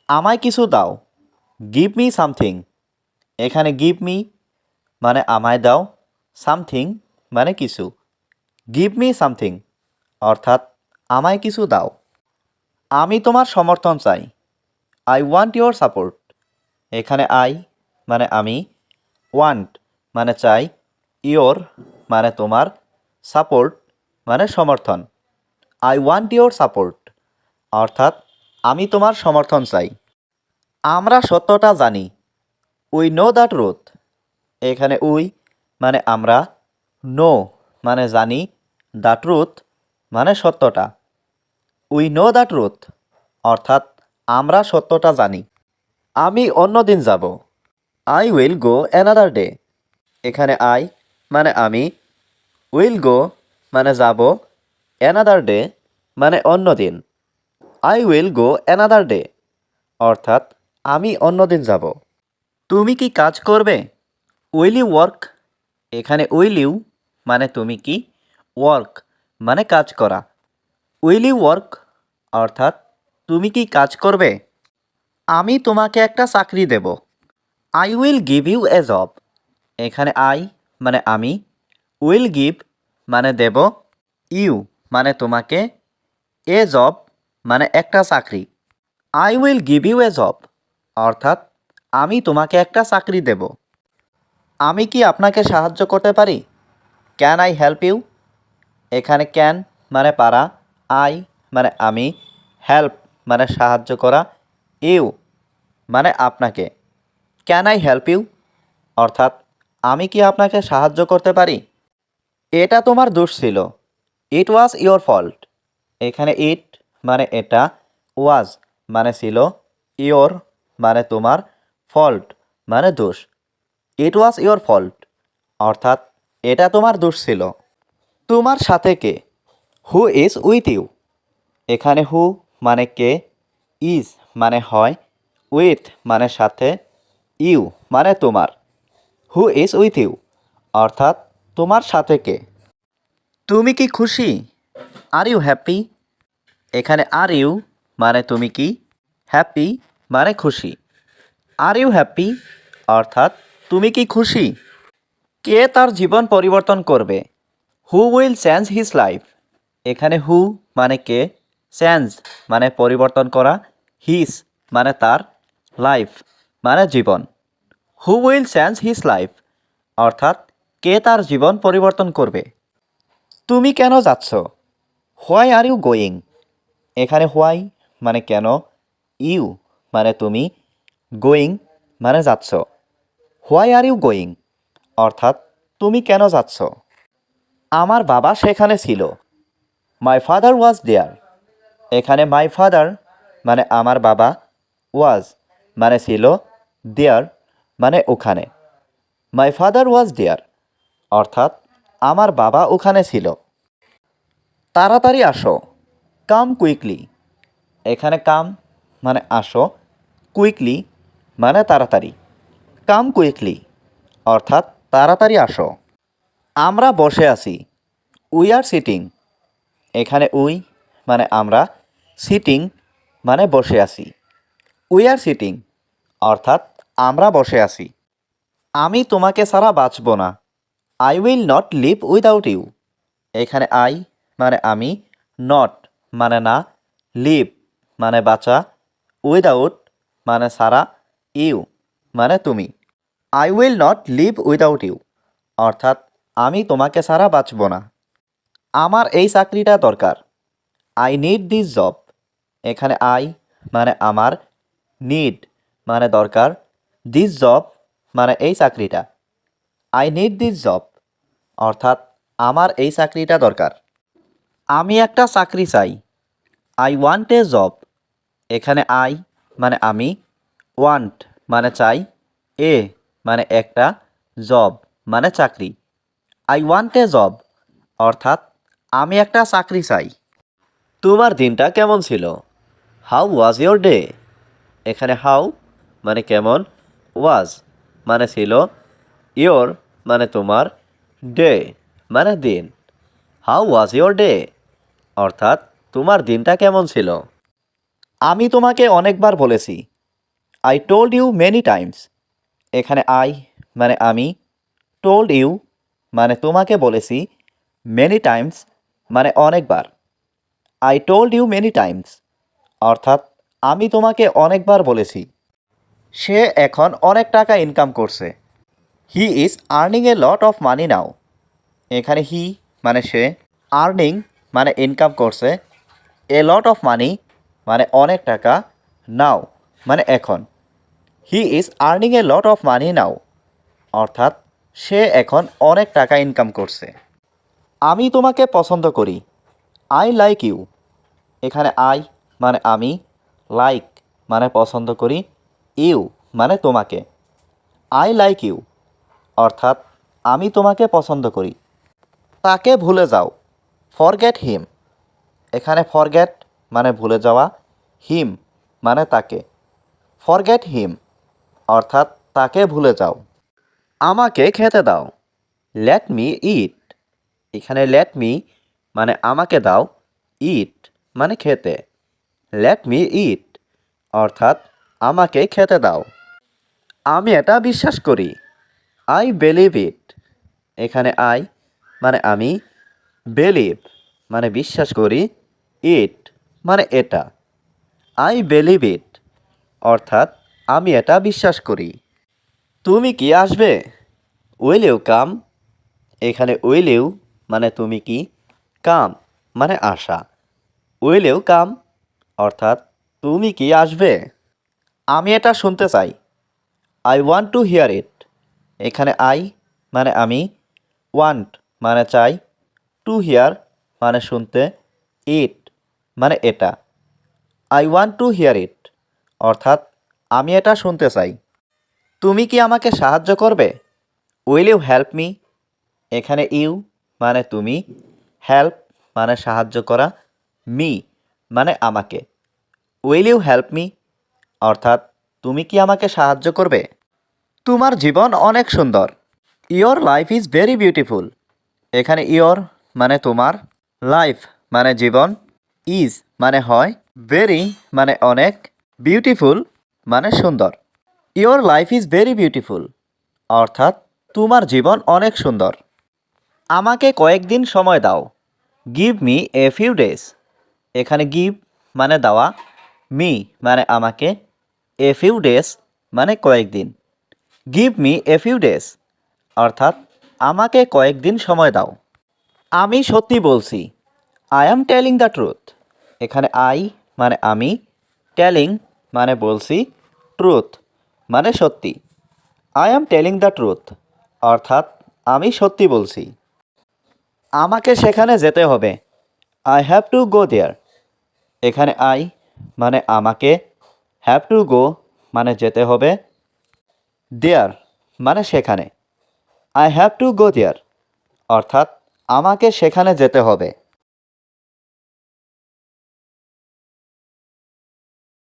আমায় কিছু দাও। Give me something. এখানে গিভ মি মানে আমায় দাও, সামথিং মানে কিছু। গিভ মি সামথিং অর্থাৎ আমায় কিছু দাও। আমি তোমার সমর্থন চাই। I want your support. এখানে আই মানে আমি, ওয়ান্ট মানে চাই, ইয়োর মানে তোমার, সাপোর্ট মানে সমর্থন। আই ওয়ান্ট ইয়োর সাপোর্ট অর্থাৎ আমি তোমার সমর্থন চাই। আমরা সত্যটা জানি। We know the truth. এখানে উই মানে আমরা, নো মানে জানি, দ্য ট্রুথ মানে সত্যটা। উই নো দ্য ট্রুথ অর্থাৎ আমরা সত্যটা জানি। আমি অন্য দিন যাব। I will go another day. এখানে আই মানে আমি, উইল গো মানে যাব, অ্যানাদার ডে মানে অন্য দিন। I will go another day অর্থাৎ আমি অন্য দিন যাব। তুমি কি কাজ করবে? Will you work. এখানে উইল ইউ মানে তুমি কি, ওয়ার্ক মানে কাজ করা। উইল ইউ ওয়ার্ক অর্থাৎ তুমি কি কাজ করবে? আমি তোমাকে একটা চাকরি দেব। I will give you a job. এখানে আই মানে আমি, উইল গিভ মানে দেব, ইউ মানে তোমাকে, এ জব মানে একটা চাকরি। I will give you a job অর্থাৎ আমি তোমাকে একটা চাকরি দেব। আমি কি আপনাকে সাহায্য করতে পারি? Can I help you? এখানে ক্যান মানে পারা, আই মানে আমি, হেল্প মানে সাহায্য করা, ইউ মানে আপনাকে। ক্যান আই হেল্প ইউ অর্থাৎ আমি কি আপনাকে সাহায্য করতে পারি? এটা তোমার দোষ ছিল। ইট ওয়াজ ইয়োর ফল্ট। এখানে ইট মানে এটা, ওয়াজ মানে ছিল, ইয়োর মানে তোমার, ফল্ট মানে দোষ। ইট ওয়াজ ইয়োর ফল্ট অর্থাৎ এটা তোমার দোষ ছিল। তোমার সাথে কে? Who is with you. এখানে হু মানে কে, ইজ মানে হয়, উইথ মানে সাথে, ইউ মানে তোমার। হু ইজ উইথ ইউ অর্থাৎ তোমার সাথে কে? তুমি কি খুশি? Are you happy. এখানে আর ইউ মানে তুমি কি, হ্যাপি মানে খুশি। আর ইউ হ্যাপি অর্থাৎ তুমি কি খুশি? কে তার জীবন পরিবর্তন করবে? হু উইল চেঞ্জ হিজ লাইফ। এখানে হু মানে কে, চেঞ্জ মানে পরিবর্তন করা, হিজ মানে তার, লাইফ মানে জীবন। Who will change his life অর্থাৎ কে তার জীবন পরিবর্তন করবে? তুমি কেন যাচ্ছ? Why are you going. এখানে হোয়াই মানে কেন, ইউ মানে তুমি, গোয়িং মানে যাচ্ছ। হোয়াই আর ইউ গোয়িং অর্থাৎ তুমি কেন যাচ্ছ? আমার বাবা সেখানে ছিল। মাই ফাদার ওয়াজ দেয়ার। এখানে মাই ফাদার মানে আমার বাবা, ওয়াজ মানে ছিল, দেয়ার মানে ওখানে। মাই ফাদার ওয়াজ দেয়ার অর্থাৎ আমার বাবা ওখানে ছিল। তাড়াতাড়ি আসো। Come quickly. এখানে কাম মানে আসো, কুইকলি মানে তাড়াতাড়ি। কাম কুইকলি অর্থাৎ তাড়াতাড়ি আসো। আমরা বসে আছি। We are sitting. এখানে উই মানে আমরা, সিটিং মানে বসে আছি। উই আর সিটিং অর্থাৎ আমরা বসে আছি। আমি তোমাকে ছাড়া বাঁচব না। I will not live without you. এখানে আই মানে আমি, নট মানে না, লিভ মানে বাঁচা, উইদাউট মানে ছাড়া, ইউ মানে তুমি। I will not live without you অর্থাৎ আমি তোমাকে ছাড়া বাঁচব না। আমার এই চাকরিটা দরকার। I need this job. এখানে আই মানে আমার, নিড মানে দরকার, দিস জব মানে এই চাকরিটা। আই নিড দিস জব অর্থাৎ আমার এই চাকরিটা দরকার। আমি একটা চাকরি চাই। I want a job. এখানে আই মানে আমি, ওয়ান্ট মানে চাই, এ মানে একটা, জব মানে চাকরি। আই ওয়ান্ট এ জব অর্থাৎ আমি একটা চাকরি চাই। তোমার দিনটা কেমন ছিল? How was your day. এখানে হাউ মানে কেমন, ওয়াজ মানে ছিল, ইয়োর মানে তোমার, ডে মানে দিন। হাউ ওয়াজ ইয়োর ডে অর্থাৎ তোমার দিনটা কেমন ছিল? আমি তোমাকে অনেকবার বলেছি I told you many times. এখানে আই মানে আমি, টোল্ড ইউ মানে তোমাকে বলেছি, মেনি টাইমস মানে অনেকবার। I told you many times অর্থাৎ আমি তোমাকে অনেকবার বলেছি। সে এখন অনেক টাকা ইনকাম করছে। He is earning a lot of money now. এখানে হি মানে সে, আর্নিং মানে ইনকাম করছে, এ লট অফ মানি মানে অনেক টাকা, নাও মানে এখন। He is earning a lot of money now অর্থাৎ সে এখন অনেক টাকা ইনকাম করছে। আমি তোমাকে পছন্দ করি। I like you. এখানে আই মানে আমি, লাইক মানে পছন্দ করি, ইউ মানে তোমাকে। আই লাইক ইউ অর্থাৎ আমি তোমাকে পছন্দ করি। তাকে ভুলে যাও। Forget him. এখানে ফরগেট মানে ভুলে যাওয়া, হিম মানে তাকে। ফরগেট হিম অর্থাৎ তাকে ভুলে যাও। আমাকে খেতে দাও। লেট মি ইট। এখানে লেট মি মানে আমাকে দাও, ইট মানে খেতে। লেট মি ইট অর্থাৎ আমাকে খেতে দাও। আমি এটা বিশ্বাস করি। I believe it. এখানে আই মানে আমি, বিলিভ মানে বিশ্বাস করি, ইট মানে এটা। আই বিলিভ ইট অর্থাৎ আমি এটা বিশ্বাস করি। তুমি কি আসবে? Will you come. এখানে উইল ইউ মানে তুমি কি, কাম মানে আসা। উইল ইউ কাম অর্থাৎ তুমি কি আসবে? আমি এটা শুনতে চাই। আই ওয়ান্ট টু হিয়ার ইট। এখানে আই মানে আমি, ওয়ান্ট মানে চাই, টু হিয়ার মানে শুনতে, ইট মানে এটা। আই ওয়ান্ট টু হিয়ার ইট অর্থাৎ আমি এটা শুনতে চাই। তুমি কি আমাকে সাহায্য করবে? Will you help me. এখানে ইউ মানে তুমি, হেল্প মানে সাহায্য করা, মি মানে আমাকে। উইল ইউ হেল্প মি অর্থাৎ তুমি কি আমাকে সাহায্য করবে? তোমার জীবন অনেক সুন্দর। Your life is very beautiful. এখানে ইয়োর মানে তোমার, লাইফ মানে জীবন, ইজ মানে হয়, ভেরি মানে অনেক, বিউটিফুল মানে সুন্দর। Your life is very beautiful অর্থাৎ তোমার জীবন অনেক সুন্দর। আমাকে কয়েকদিন সময় দাও। Give me a few days. এখানে গিভ মানে দেওয়া, মি মানে আমাকে, এ ফিউ ডেজ মানে কয়েকদিন। Give me a few days অর্থাৎ আমাকে কয়েকদিন সময় দাও। আমি সত্যি বলছি। I am telling the truth. এখানে আই মানে আমি, টেলিং মানে বলছি, ট্রুথ মানে সত্যি। I am telling the truth অর্থাৎ আমি সত্যি বলছি। আমাকে সেখানে যেতে হবে। আই হ্যাভ টু গো দেয়ার। এখানে আই মানে আমাকে, হ্যাভ টু গো মানে যেতে হবে, দেয়ার মানে সেখানে। আই হ্যাভ টু গো দেয়ার অর্থাৎ আমাকে সেখানে যেতে হবে।